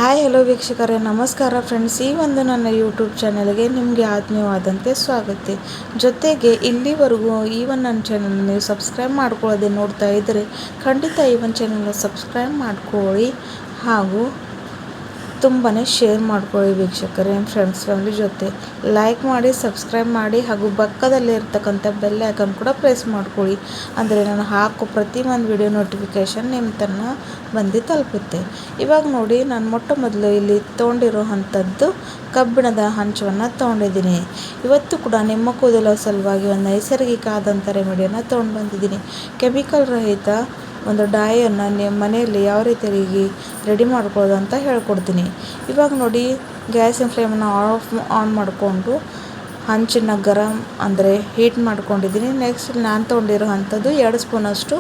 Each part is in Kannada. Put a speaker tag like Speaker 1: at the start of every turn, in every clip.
Speaker 1: ಹಾಯ್ ಹಲೋ ವೀಕ್ಷಕರೇ, ನಮಸ್ಕಾರ ಫ್ರೆಂಡ್ಸ್. ಈ ಒಂದು ನನ್ನ ಯೂಟ್ಯೂಬ್ ಚಾನಲ್ಗೆ ನಿಮಗೆ ಆತ್ಮೀಯವಾದಂತೆ ಸ್ವಾಗತ. ಜೊತೆಗೆ ಇಲ್ಲಿವರೆಗೂ ಈ ಒಂದು ನನ್ನ ಚಾನಲ್ ನೀವು ಸಬ್ಸ್ಕ್ರೈಬ್ ಮಾಡ್ಕೊಳ್ಳೋದೇ ನೋಡ್ತಾ ಇದ್ದರೆ ಖಂಡಿತ ಈ ಒಂದು ಚಾನಲ್ನ ಸಬ್ಸ್ಕ್ರೈಬ್ ಮಾಡ್ಕೊಳ್ಳಿ ಹಾಗೂ ತುಂಬಾ ಶೇರ್ ಮಾಡ್ಕೊಳ್ಳಿ ವೀಕ್ಷಕರೇ. ಫ್ರೆಂಡ್ಸ್ ಫ್ಯಾಮಿಲಿ ಜೊತೆ ಲೈಕ್ ಮಾಡಿ, ಸಬ್ಸ್ಕ್ರೈಬ್ ಮಾಡಿ ಹಾಗೂ ಪಕ್ಕದಲ್ಲೇ ಇರ್ತಕ್ಕಂಥ ಬೆಲ್ ಐಕನ್ ಕೂಡ ಪ್ರೆಸ್ ಮಾಡ್ಕೊಳ್ಳಿ. ಅಂದರೆ ನಾನು ಹಾಕೋ ಪ್ರತಿ ಒಂದು ವಿಡಿಯೋ ನೋಟಿಫಿಕೇಷನ್ ನಿಮ್ಮ ತನಕ ಬಂದು ತಲುಪುತ್ತೆ. ಇವಾಗ ನೋಡಿ, ನಾನು ಮೊಟ್ಟ ಮೊದಲು ಇಲ್ಲಿ ತೊಗೊಂಡಿರೋ ಅಂಥದ್ದು ಕಬ್ಬಿಣದ ಹಂಚವನ್ನು ತೊಗೊಂಡಿದ್ದೀನಿ. ಇವತ್ತು ಕೂಡ ನಿಮ್ಮ ಕೂದಲ ಸಲುವಾಗಿ ಒಂದು ನೈಸರ್ಗಿಕ ಆದಂಥ ರೆಮಿಡಿಯನ್ನು ತೊಗೊಂಡು ಬಂದಿದ್ದೀನಿ. ಕೆಮಿಕಲ್ ರಹಿತ ಒಂದು ಡೈಯನ್ನು ನಿಮ್ಮ ಮನೆಯಲ್ಲಿ ಯಾವ ರೀತಿಯಾಗಿ ರೆಡಿ ಮಾಡ್ಕೊಳ್ಳೋದು ಅಂತ ಹೇಳ್ಕೊಡ್ತೀನಿ. ಇವಾಗ ನೋಡಿ, ಗ್ಯಾಸಿನ ಫ್ಲೇಮನ್ನು ಆನ್ ಮಾಡಿಕೊಂಡು ಹಂಚನ್ನು ಗರಂ ಅಂದರೆ ಹೀಟ್ ಮಾಡ್ಕೊಂಡಿದ್ದೀನಿ. ನೆಕ್ಸ್ಟ್ ನಾನು ತೊಗೊಂಡಿರೋ ಅಂಥದ್ದು 2 ಸ್ಪೂನಷ್ಟು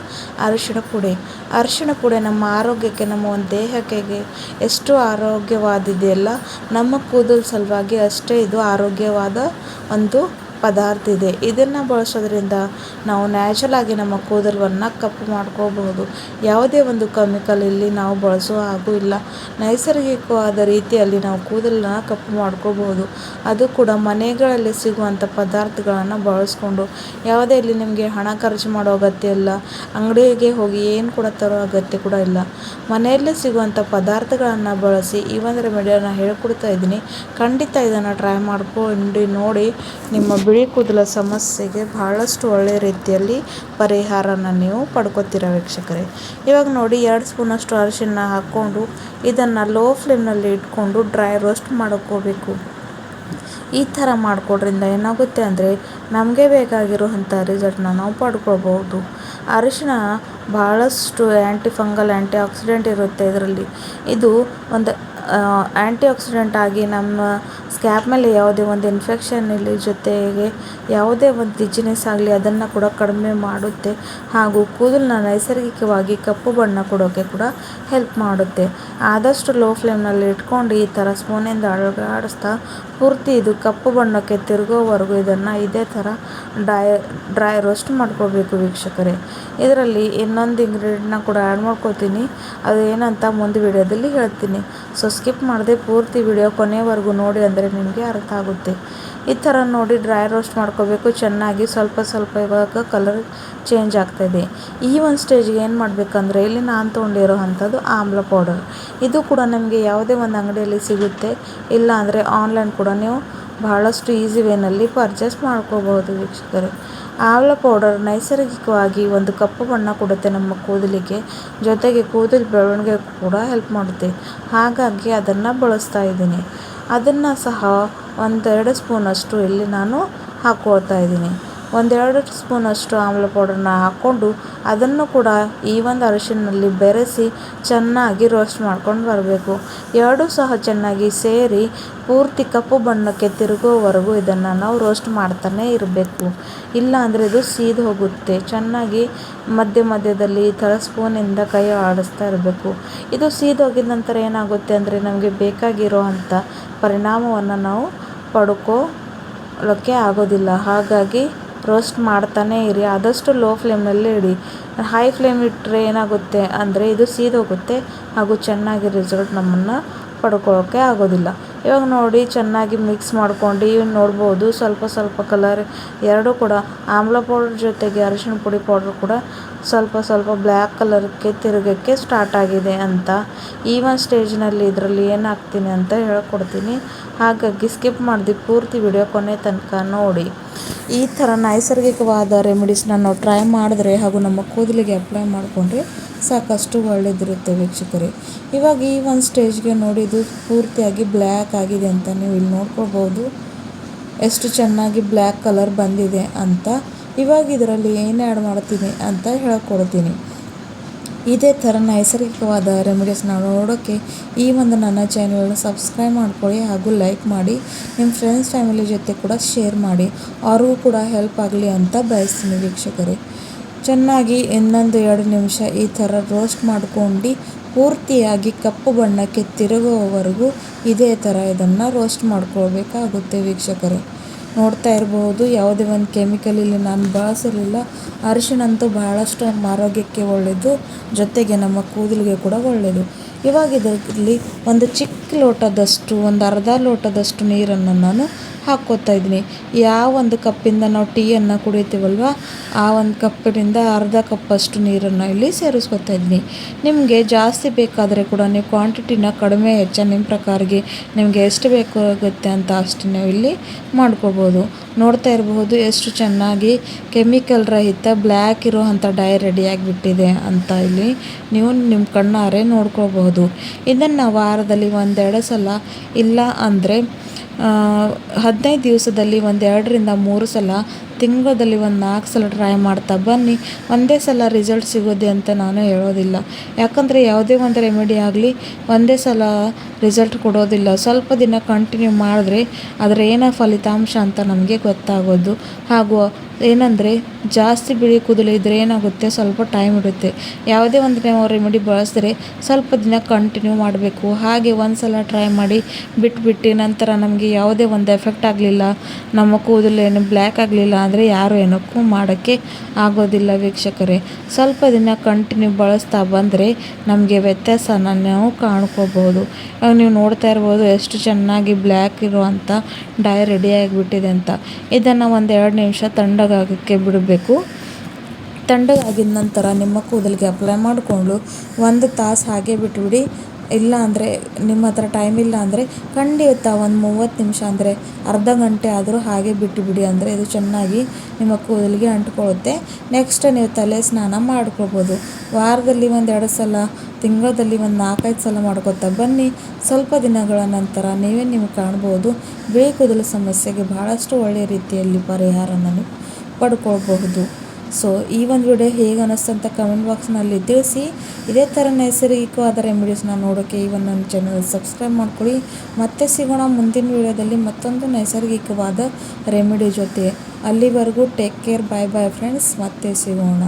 Speaker 1: ಅರಿಶಿಣ ಪುಡಿ ನಮ್ಮ ಆರೋಗ್ಯಕ್ಕೆ, ನಮ್ಮ ಒಂದು ದೇಹಕ್ಕೆ ಎಷ್ಟು ಆರೋಗ್ಯವಾದಿದೆಯಲ್ಲ, ನಮ್ಮ ಕೂದಲು ಸಲುವಾಗಿ ಅಷ್ಟೇ ಇದು ಆರೋಗ್ಯವಾದ ಒಂದು ಪದಾರ್ಥ ಇದೆ. ಇದನ್ನು ಬಳಸೋದ್ರಿಂದ ನಾವು ನ್ಯಾಚುರಲ್ ಆಗಿ ನಮ್ಮ ಕೂದಲನ್ನು ಕಪ್ಪು ಮಾಡ್ಕೋಬಹುದು. ಯಾವುದೇ ಒಂದು ಕೆಮಿಕಲ್ ಇಲ್ಲಿ ನಾವು ಬಳಸೋ ಹಾಗೂ ಇಲ್ಲ, ನೈಸರ್ಗಿಕವಾದ ರೀತಿಯಲ್ಲಿ ನಾವು ಕೂದಲನ್ನು ಕಪ್ಪು ಮಾಡ್ಕೋಬಹುದು. ಅದು ಕೂಡ ಮನೆಗಳಲ್ಲಿ ಸಿಗುವಂಥ ಪದಾರ್ಥಗಳನ್ನು ಬಳಸ್ಕೊಂಡು. ಯಾವುದೇ ಇಲ್ಲಿ ನಿಮಗೆ ಹಣ ಖರ್ಚು ಮಾಡೋ ಅಗತ್ಯ ಇಲ್ಲ, ಅಂಗಡಿಗೆ ಹೋಗಿ ಏನು ಕೂಡ ತರೋ ಅಗತ್ಯ ಕೂಡ ಇಲ್ಲ. ಮನೆಯಲ್ಲೇ ಸಿಗುವಂಥ ಪದಾರ್ಥಗಳನ್ನು ಬಳಸಿ ಈ ಒಂದು ರೆಮಿಡಿಯನ್ನು ಹೇಳ್ಕೊಡ್ತಾ ಇದ್ದೀನಿ. ಖಂಡಿತ ಇದನ್ನು ಟ್ರೈ ಮಾಡ್ಕೊಂಡು ನೋಡಿ. ನಿಮ್ಮ ಬಿಳಿ ಕೂದಲ ಸಮಸ್ಯೆಗೆ ಬಹಳಷ್ಟು ಒಳ್ಳೆಯ ರೀತಿಯಲ್ಲಿ ಪರಿಹಾರನ ನೀವು ಪಡ್ಕೊತೀರ ವೀಕ್ಷಕರೇ. ಇವಾಗ ನೋಡಿ, 2 ಸ್ಪೂನಷ್ಟು ಅರಿಶಿನ ಹಾಕ್ಕೊಂಡು ಇದನ್ನು ಲೋ ಫ್ಲೇಮ್ನಲ್ಲಿ ಇಟ್ಕೊಂಡು ಡ್ರೈ ರೋಸ್ಟ್ ಮಾಡ್ಕೋಬೇಕು. ಈ ಥರ ಮಾಡ್ಕೊಡ್ರಿಂದ ಏನಾಗುತ್ತೆ ಅಂದರೆ ನಮಗೆ ಬೇಕಾಗಿರುವಂಥ ರಿಸಲ್ಟ್ನ ನಾವು ಪಡ್ಕೊಳ್ಬೋದು. ಅರಿಶಿನ ಭಾಳಷ್ಟು ಆ್ಯಂಟಿ ಫಂಗಲ್, ಆ್ಯಂಟಿ ಆಕ್ಸಿಡೆಂಟ್ ಇರುತ್ತೆ ಇದರಲ್ಲಿ. ಇದು ಒಂದು ಆ್ಯಂಟಿ ಆಕ್ಸಿಡೆಂಟ್ ಆಗಿ ನಮ್ಮ ಸ್ಕ್ಯಾಪ್ ಮೇಲೆ ಯಾವುದೇ ಒಂದು ಇನ್ಫೆಕ್ಷನ್ ಇಲ್ಲಿ, ಜೊತೆಗೆ ಯಾವುದೇ ಒಂದು ಡಿಜಿನೆಸ್ ಆಗಲಿ ಅದನ್ನು ಕೂಡ ಕಡಿಮೆ ಮಾಡುತ್ತೆ. ಹಾಗೂ ಕೂದಲನ್ನ ನೈಸರ್ಗಿಕವಾಗಿ ಕಪ್ಪು ಬಣ್ಣ ಕೊಡೋಕ್ಕೆ ಕೂಡ ಹೆಲ್ಪ್ ಮಾಡುತ್ತೆ. ಆದಷ್ಟು ಲೋ ಫ್ಲೇಮ್ನಲ್ಲಿ ಇಟ್ಕೊಂಡು ಈ ಥರ ಸ್ಪೂನಿಂದ ಅಲುಗಾಡಿಸ್ತಾ ಪೂರ್ತಿ ಇದು ಕಪ್ಪು ಬಣ್ಣಕ್ಕೆ ತಿರುಗೋವರೆಗೂ ಇದನ್ನು ಇದೇ ಥರ ಡ್ರೈ ರೋಸ್ಟ್ ಮಾಡ್ಕೋಬೇಕು ವೀಕ್ಷಕರೇ. ಇದರಲ್ಲಿ ಇನ್ನೊಂದು ಇಂಗ್ರೀಡಿಯೆಂಟ್ನ ಕೂಡ ಆ್ಯಡ್ ಮಾಡ್ಕೋತೀನಿ. ಅದು ಏನಂತ ಮುಂದೆ ವಿಡಿಯೋದಲ್ಲಿ ಹೇಳ್ತೀನಿ. ಸೊ ಸ್ಕಿಪ್ ಮಾಡದೆ ಪೂರ್ತಿ ವಿಡಿಯೋ ಕೊನೆವರೆಗೂ ನೋಡಿ, ಅಂದರೆ ನಿಮಗೆ ಅರ್ಥ ಆಗುತ್ತೆ. ಈ ಥರ ನೋಡಿ ಡ್ರೈ ರೋಸ್ಟ್ ಮಾಡ್ಕೋಬೇಕು ಚೆನ್ನಾಗಿ. ಸ್ವಲ್ಪ ಇವಾಗ ಕಲರ್ ಚೇಂಜ್ ಆಗ್ತಾಯಿದೆ. ಈ ಒಂದು ಸ್ಟೇಜ್ಗೆ ಏನು ಮಾಡಬೇಕಂದ್ರೆ, ಇಲ್ಲಿ ನಾನು ತೊಗೊಂಡಿರೋ ಅಂಥದ್ದು ಆಮ್ಲ ಪೌಡರ್. ಇದು ಕೂಡ ನಿಮಗೆ ಯಾವುದೇ ಒಂದು ಅಂಗಡಿಯಲ್ಲಿ ಸಿಗುತ್ತೆ, ಇಲ್ಲ ಅಂದರೆ ಆನ್ಲೈನ್ ಕೂಡ ನೀವು ಬಹಳಷ್ಟು ಈಸಿ ವೇನಲ್ಲಿ ಪರ್ಚೇಸ್ ಮಾಡ್ಕೋಬಹುದು ವೀಕ್ಷಕರೇ. ಆಮ್ಲ ಪೌಡರ್ ನೈಸರ್ಗಿಕವಾಗಿ ಒಂದು ಕಪ್ಪು ಬಣ್ಣ ಕೊಡುತ್ತೆ ನಮ್ಮ ಕೂದಲಿಗೆ, ಜೊತೆಗೆ ಕೂದಲು ಬೆಳವಣಿಗೆ ಕೂಡ ಹೆಲ್ಪ್ ಮಾಡುತ್ತೆ. ಹಾಗಾಗಿ ಅದನ್ನು ಬಳಸ್ತಾ ಇದ್ದೀನಿ. ಅದನ್ನು ಸಹ 1-2 ಸ್ಪೂನಷ್ಟು ಇಲ್ಲಿ ನಾನು ಹಾಕ್ಕೊಳ್ತಾ ಇದ್ದೀನಿ. 1-2 ಸ್ಪೂನಷ್ಟು ಆಮ್ಲ ಪೌಡರ್ನ ಹಾಕ್ಕೊಂಡು ಅದನ್ನು ಕೂಡ ಈ ಒಂದು ಅರಿಶಿನಲ್ಲಿ ಬೆರೆಸಿ ಚೆನ್ನಾಗಿ ರೋಸ್ಟ್ ಮಾಡ್ಕೊಂಡು ಬರಬೇಕು. ಎರಡೂ ಸಹ ಚೆನ್ನಾಗಿ ಸೇರಿ ಪೂರ್ತಿ ಕಪ್ಪು ಬಣ್ಣಕ್ಕೆ ತಿರುಗೋವರೆಗೂ ಇದನ್ನು ನಾವು ರೋಸ್ಟ್ ಮಾಡ್ತಾನೆ ಇರಬೇಕು. ಇಲ್ಲ ಅಂದರೆ ಇದು ಸೀದು ಹೋಗುತ್ತೆ. ಚೆನ್ನಾಗಿ ಮಧ್ಯದಲ್ಲಿ ಈ ಥರ ಸ್ಪೂನಿಂದ ಕೈ ಆಡಿಸ್ತಾ ಇರಬೇಕು. ಇದು ಸೀದೋಗಿದ ನಂತರ ಏನಾಗುತ್ತೆ ಅಂದರೆ ನಮಗೆ ಬೇಕಾಗಿರೋ ಅಂಥ ಪರಿಣಾಮವನ್ನು ನಾವು ಪಡ್ಕೊಳ್ಳೋಕ್ಕೆ ಆಗೋದಿಲ್ಲ. ಹಾಗಾಗಿ ರೋಸ್ಟ್ ಮಾಡ್ತಾನೇ ಇರಿ. ಆದಷ್ಟು ಲೋ ಫ್ಲೇಮ್ನಲ್ಲೇ ಇಡಿ. ಹೈ ಫ್ಲೇಮ್ ಇಟ್ಟರೆ ಏನಾಗುತ್ತೆ ಅಂದರೆ ಇದು ಸೀದೋಗುತ್ತೆ ಹಾಗೂ ಚೆನ್ನಾಗಿ ರಿಸಲ್ಟ್ ನಮ್ಮನ್ನು ಪಡ್ಕೊಳ್ಳೋಕ್ಕೆ ಆಗೋದಿಲ್ಲ. ಇವಾಗ ನೋಡಿ, ಚೆನ್ನಾಗಿ ಮಿಕ್ಸ್ ಮಾಡ್ಕೊಂಡು ನೋಡ್ಬೋದು ಸ್ವಲ್ಪ ಕಲರ್ ಎರಡೂ ಕೂಡ ಆಮ್ಲ ಪೌಡರ್ ಜೊತೆಗೆ ಅರಿಶಿಣ ಪುಡಿ ಪೌಡರ್ ಕೂಡ ಸ್ವಲ್ಪ ಬ್ಲ್ಯಾಕ್ ಕಲರ್ಗೆ ತಿರುಗೋಕ್ಕೆ ಸ್ಟಾರ್ಟ್ ಆಗಿದೆ ಅಂತ. ಈ ಒಂದು ಸ್ಟೇಜ್ನಲ್ಲಿ ಇದರಲ್ಲಿ ಏನು ಹಾಕ್ತೀನಿ ಅಂತ ಹೇಳ್ಕೊಡ್ತೀನಿ. ಹಾಗಾಗಿ ಸ್ಕಿಪ್ ಮಾಡಿದೆ ಪೂರ್ತಿ ವಿಡಿಯೋ ಕೊನೆ ತನಕ ನೋಡಿ. ಈ ಥರ ನೈಸರ್ಗಿಕವಾದ ರೆಮಿಡೀಸ್ನ ನಾವು ಟ್ರೈ ಮಾಡಿದ್ರೆ ಹಾಗೂ ನಮ್ಮ ಕೂದಲಿಗೆ ಅಪ್ಲೈ ಮಾಡಿಕೊಂಡ್ರೆ ಸಾಕಷ್ಟು ಒಳ್ಳೆಯದಿರುತ್ತೆ ವೀಕ್ಷಕರೇ. ಇವಾಗ ಈ ಒಂದು ಸ್ಟೇಜ್ಗೆ ನೋಡಿ, ಇದು ಪೂರ್ತಿಯಾಗಿ ಬ್ಲ್ಯಾಕ್ ಆಗಿದೆ ಅಂತ ನೀವು ಇಲ್ಲಿ ನೋಡ್ಕೊಳ್ಬೋದು. ಎಷ್ಟು ಚೆನ್ನಾಗಿ ಬ್ಲ್ಯಾಕ್ ಕಲರ್ ಬಂದಿದೆ ಅಂತ. ಇವಾಗ ಇದರಲ್ಲಿ ಏನು ಆ್ಯಡ್ ಮಾಡ್ತೀನಿ ಅಂತ ಹೇಳ್ಕೊಡ್ತೀನಿ. ಇದೇ ಥರ ನೈಸರ್ಗಿಕವಾದ ರೆಮಿಡೀಸ್ನ ನೋಡೋಕ್ಕೆ ಈ ಒಂದು ನನ್ನ ಚಾನಲ್ನ ಸಬ್ಸ್ಕ್ರೈಬ್ ಮಾಡ್ಕೊಳ್ಳಿ ಹಾಗೂ ಲೈಕ್ ಮಾಡಿ. ನಿಮ್ಮ ಫ್ರೆಂಡ್ಸ್ ಫ್ಯಾಮಿಲಿ ಜೊತೆ ಕೂಡ ಶೇರ್ ಮಾಡಿ, ಅವ್ರಿಗೂ ಕೂಡ ಹೆಲ್ಪ್ ಆಗಲಿ ಅಂತ ಬಯಸ್ತೀನಿ ವೀಕ್ಷಕರೇ. ಚೆನ್ನಾಗಿ 1-2 ನಿಮಿಷ ಈ ಥರ ರೋಸ್ಟ್ ಮಾಡ್ಕೊಂಡು ಪೂರ್ತಿಯಾಗಿ ಕಪ್ಪು ಬಣ್ಣಕ್ಕೆ ತಿರುಗುವವರೆಗೂ ಇದೇ ಥರ ಇದನ್ನು ರೋಸ್ಟ್ ಮಾಡ್ಕೊಳ್ಬೇಕಾಗುತ್ತೆ ವೀಕ್ಷಕರೇ. ನೋಡ್ತಾ ಇರಬಹುದು, ಯಾವುದೇ ಒಂದು ಕೆಮಿಕಲ್ ಇಲ್ಲಿ ನಾನು ಬಳಸಲಿಲ್ಲ. ಅರಿಶಿಣ ಅಂತೂ ಬಹಳಷ್ಟು ನಮ್ಮ ಆರೋಗ್ಯಕ್ಕೆ ಒಳ್ಳೆಯದು, ಜೊತೆಗೆ ನಮ್ಮ ಕೂದಲಿಗೆ ಕೂಡ ಒಳ್ಳೆಯದು. ಇವಾಗ ಇದರಲ್ಲಿ ಒಂದು ಚಿಕ್ಕ ಲೋಟದಷ್ಟು, ಒಂದು ಅರ್ಧ ಲೋಟದಷ್ಟು ನೀರನ್ನು ನಾನು ಹಾಕ್ಕೋತಾ ಇದ್ದೀನಿ. ಯಾವ ಒಂದು ಕಪ್ಪಿಂದ ನಾವು ಟೀಯನ್ನು ಕುಡಿತೀವಲ್ವ, ಆ ಒಂದು ಕಪ್ಪಿನಿಂದ ಅರ್ಧ ಕಪ್ಪಷ್ಟು ನೀರನ್ನು ಇಲ್ಲಿ ಸೇರಿಸ್ಕೊತಾ ಇದ್ದೀನಿ. ನಿಮಗೆ ಜಾಸ್ತಿ ಬೇಕಾದರೆ ಕೂಡ ನೀವು ಕ್ವಾಂಟಿಟಿನ ಕಡಿಮೆ ಹೆಚ್ಚ ನಿಮ್ಮ ಪ್ರಕಾರಕ್ಕೆ ನಿಮಗೆ ಎಷ್ಟು ಬೇಕಾಗುತ್ತೆ ಅಂತ ಅಷ್ಟು ನೀವು ಇಲ್ಲಿ ಮಾಡ್ಕೋಬೋದು. ನೋಡ್ತಾ ಇರಬಹುದು ಎಷ್ಟು ಚೆನ್ನಾಗಿ ಕೆಮಿಕಲ್ ರಹಿತ ಬ್ಲ್ಯಾಕ್ ಇರೋ ಅಂಥ ಡೈ ರೆಡಿಯಾಗಿಬಿಟ್ಟಿದೆ ಅಂತ ಇಲ್ಲಿ ನೀವು ನಿಮ್ಮ ಕಣ್ಣಾರೆ ನೋಡ್ಕೋಬಹುದು. ಇದನ್ನು ವಾರದಲ್ಲಿ ಒಂದೆರಡು ಸಲ, ಇಲ್ಲ ಅಂದರೆ 15 ದಿವಸದಲ್ಲಿ 2-3 ಸಲ, ತಿಂಗಳಲ್ಲಿ 4 ಸಲ ಟ್ರೈ ಮಾಡ್ತಾ ಬನ್ನಿ. ಒಂದೇ ಸಲ ರಿಸಲ್ಟ್ ಸಿಗೋದೆ ಅಂತ ನಾನು ಹೇಳೋದಿಲ್ಲ. ಯಾಕಂದರೆ ಯಾವುದೇ ಒಂದು ರೆಮಿಡಿ ಆಗಲಿ ಒಂದೇ ಸಲ ರಿಸಲ್ಟ್ ಕೊಡೋದಿಲ್ಲ. ಸ್ವಲ್ಪ ದಿನ ಕಂಟಿನ್ಯೂ ಮಾಡಿದ್ರೆ ಅದರ ಏನೋ ಫಲಿತಾಂಶ ಅಂತ ನಮಗೆ ಗೊತ್ತಾಗೋದು. ಹಾಗೂ ಏನಂದರೆ ಜಾಸ್ತಿ ಬಿಳಿ ಕೂದಲು ಇದ್ದರೆ ಏನಾಗುತ್ತೆ, ಸ್ವಲ್ಪ ಟೈಮ್ ಇರುತ್ತೆ. ಯಾವುದೇ ಒಂದು ನಾವು ರೆಮಿಡಿ ಬಳಸಿದ್ರೆ ಸ್ವಲ್ಪ ದಿನ ಕಂಟಿನ್ಯೂ ಮಾಡಬೇಕು. ಹಾಗೆ ಒಂದು ಸಲ ಟ್ರೈ ಮಾಡಿ ಬಿಟ್ಬಿಟ್ಟು ನಂತರ ನಮಗೆ ಯಾವುದೇ ಒಂದು ಎಫೆಕ್ಟ್ ಆಗಲಿಲ್ಲ, ನಮ್ಮ ಕೂದಲು ಏನು ಬ್ಲ್ಯಾಕ್ ಆಗಲಿಲ್ಲ ಅಂದರೆ ಯಾರು ಏನಕ್ಕೂ ಮಾಡೋಕ್ಕೆ ಆಗೋದಿಲ್ಲ ವೀಕ್ಷಕರೇ. ಸ್ವಲ್ಪ ದಿನ ಕಂಟಿನ್ಯೂ ಬಳಸ್ತಾ ಬಂದರೆ ನಮಗೆ ವ್ಯತ್ಯಾಸನ ನಾವು ಕಾಣ್ಕೋಬೋದು. ಇವಾಗ ನೀವು ನೋಡ್ತಾ ಇರ್ಬೋದು ಎಷ್ಟು ಚೆನ್ನಾಗಿ ಬ್ಲ್ಯಾಕ್ ಇರುವಂಥ ಡೈ ರೆಡಿಯಾಗಿಬಿಟ್ಟಿದೆ ಅಂತ. ಇದನ್ನು 1-2 ನಿಮಿಷ ತಣ್ಣಗಾಗೋಕ್ಕೆ ಬಿಡಬೇಕು. ತಣ್ಣಗಾಗಿದ ನಂತರ ನಿಮ್ಮ ಕೂದಲಿಗೆ ಅಪ್ಲೈ ಮಾಡಿಕೊಂಡು 1 ತಾಸು ಹಾಗೆ ಬಿಟ್ಬಿಡಿ. ಇಲ್ಲ ಅಂದರೆ ನಿಮ್ಮ ಹತ್ರ ಟೈಮ್ ಇಲ್ಲ ಅಂದರೆ ಖಂಡಿತ ಒಂದು 30 ನಿಮಿಷ ಅಂದರೆ ಅರ್ಧ ಗಂಟೆ ಆದರೂ ಹಾಗೆ ಬಿಟ್ಟುಬಿಡಿ. ಅಂದರೆ ಇದು ಚೆನ್ನಾಗಿ ನಿಮ್ಮ ಕೂದಲಿಗೆ ಅಂಟ್ಕೊಳ್ಳುತ್ತೆ. ನೆಕ್ಸ್ಟ್ ನೀವು ತಲೆ ಸ್ನಾನ ಮಾಡ್ಕೋಬೋದು. ವಾರದಲ್ಲಿ 1-2 ಸಲ, ತಿಂಗಳಲ್ಲಿ 4-5 ಸಲ ಮಾಡ್ಕೊತಾ ಬನ್ನಿ. ಸ್ವಲ್ಪ ದಿನಗಳ ನಂತರ ನೀವೇ ನಿಮ್ಗೆ ಕಾಣ್ಬೋದು ಬಿಳಿ ಕೂದಲು ಸಮಸ್ಯೆಗೆ ಬಹಳಷ್ಟು ಒಳ್ಳೆಯ ರೀತಿಯಲ್ಲಿ ಪರಿಹಾರನ ನೀವು ಪಡ್ಕೊಳ್ಬಹುದು. ಸೊ ಈ ಒಂದು ವಿಡಿಯೋ ಹೇಗೆ ಅನ್ನಿಸ್ತು ಅಂತ ಕಮೆಂಟ್ ಬಾಕ್ಸ್ನಲ್ಲಿ ತಿಳಿಸಿ. ಇದೇ ಥರ ನೈಸರ್ಗಿಕವಾದ ರೆಮಿಡೀಸ್ನ ನೋಡೋಕ್ಕೆ ಈ ಒಂದು ನನ್ನ ಚಾನಲ್ ಸಬ್ಸ್ಕ್ರೈಬ್ ಮಾಡ್ಕೊಳ್ಳಿ. ಮತ್ತೆ ಸಿಗೋಣ ಮುಂದಿನ ವಿಡಿಯೋದಲ್ಲಿ ಮತ್ತೊಂದು ನೈಸರ್ಗಿಕವಾದ ರೆಮಿಡಿ ಜೊತೆ. ಅಲ್ಲಿವರೆಗೂ ಟೇಕ್ ಕೇರ್, ಬಾಯ್ ಬಾಯ್ ಫ್ರೆಂಡ್ಸ್. ಮತ್ತೆ ಸಿಗೋಣ.